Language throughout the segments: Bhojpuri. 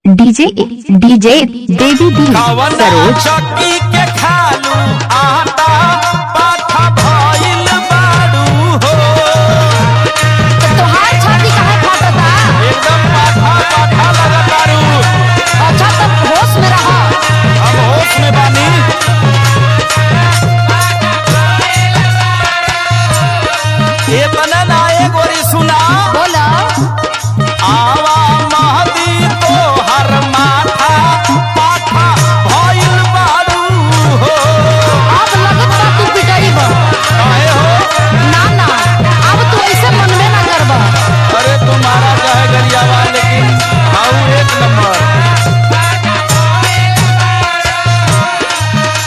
डीजे देवी दी सरोज चक्की के खालू आटा पाठा भइल बाड़ू हो। तोहार छाती काहे फाटता? एकदम पाठा लगत बाड़ू। अच्छा तब होश में रहा। हम होश में बानी। ये बना ना एक गोरी सुना बोला आवा महदी तो हर माथा पाठा भइल बाड़ू हो। अब लगत बा तू पिटाईबा। काहे हो? ना अब तू ऐसे मनबे ना करबा। अरे तुम्हारा चाहे गरियावा लेकिन हाउ एक नंबर।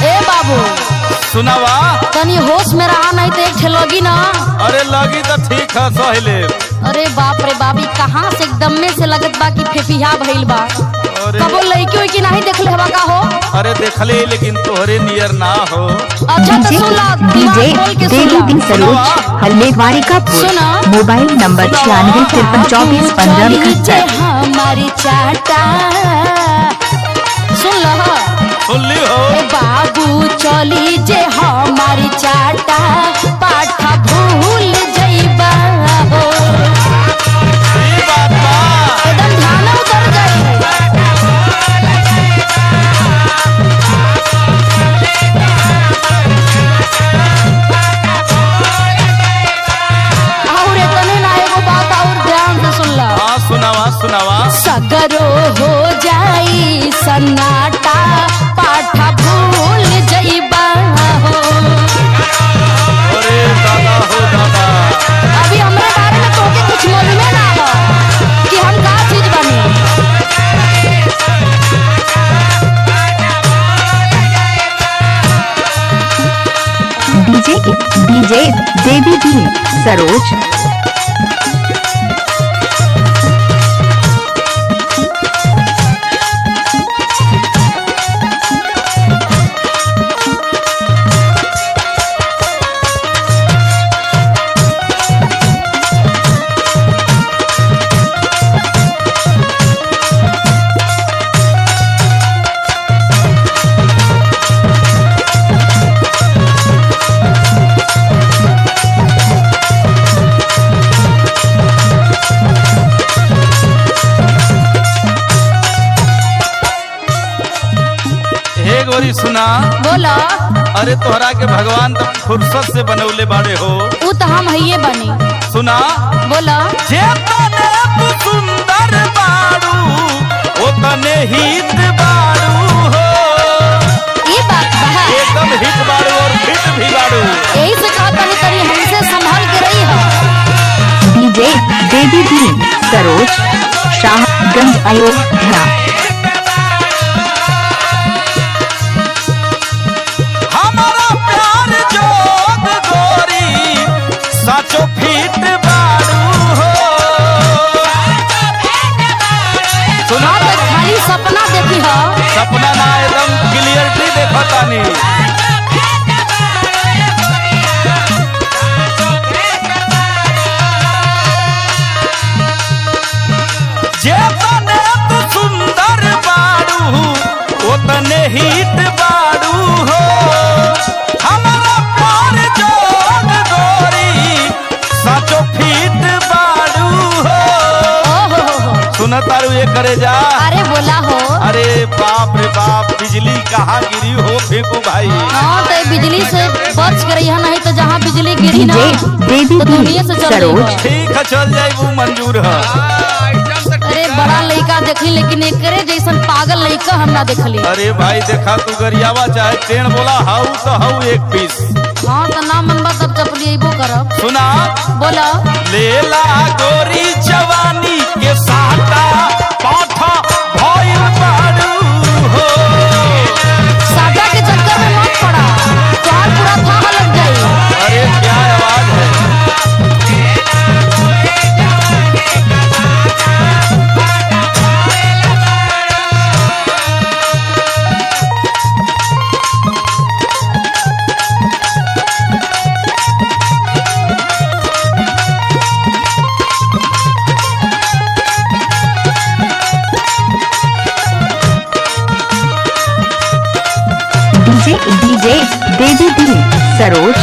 ए बाबू सुनावा तनी होश में रहा नहीं तो एक ठे लगी ना। अरे लगी तो ठीक है सहिले। अरे बाप रे बाबी कहाँ से एकदम में से लगत बा कि फेफिया भइल बा। अरे कबो लइकी हुई कि नहीं देखले हवा का हो। अरे देखले लेकिन तोहरे नियर ना हो। अच्छा तो सुन ला डीजे दिमाग खोल के सुन देवी ला। दी सरोज हल्लेवारी का सुना। Mobile number 9653241571। हमारी चाटा सुन लो सुन ली हो बाबू चली जे हमारी चाटा पाठा भूल जइबा हो। ई बात बा। एकदम ध्यान उतर जाई। और इतने ना एगो बात और ध्यान से सुन ला। हाँ सुनावा सगरो हो जाई सन्नाटा पाठा भूल जइबा हो। अरे दादा हो दादा। अभी हमरे बारे में तोके कुछ मालूमे ना हो कि हम का चीज बनी। डीजे देवी दी सरोज हे गोरी सुना बोला अरे तोहरा के भगवान तो फुर्सत से बनौले बाड़े हो। ऊ तो हम हइये बनी। सुना बोला जे तने तू सुंदर बाड़ू ओ तने हित बाड़ू हो। ये बात बा। एकदम हित बाड़ू और फिट भी बाड़ू। यही से कहा तनी हमसे संभाल के रही हो। डीजे देवी दी सरोज शाहगंज अयोध्या। हमारा प्यार जोग गोरी साचो फिट बाड़ू हो। सुना हाँ तो खाली सपना देखी हो। सपना ना एकदम क्लियरली देखतानी। जे तने तू सुंदर बाड़ू ओ तने हित बाड़ू हो। हमारा प्यार जोग गोरी साचो फिट बाड़ू हो। ओहो सुन तारू ये करे जा। अरे बोला हो। अरे बाप रे बाप बिजली कहाँ गिरी हो फेंको भाई। हाँ तो बिजली से बच के रही नहीं तो जहाँ बिजली गिरी ना डीजे देवी तो दी दुनिया से चल सरोज जाइबा। ठीक है चल जाए वो मंजूर है। अरे बड़ा लड़का देखली लेकिन एकरे जैसन पागल लड़का हम ना देखली। अरे भाई देखा तू गरियावा चाहे टेढ़ बोला हाउ तो हाउ एक पीस। हाँ तो ना मनबा तब चपलिएबो करब। सुना बोला लेला गोरी जवानी के साटा पाठा भइल बाड़ू हो। साटा के चक्कर में मत पड़ा तोहार पूरा थाह लग जाई। अरे क्या आवाज है। देवी दीन सरोज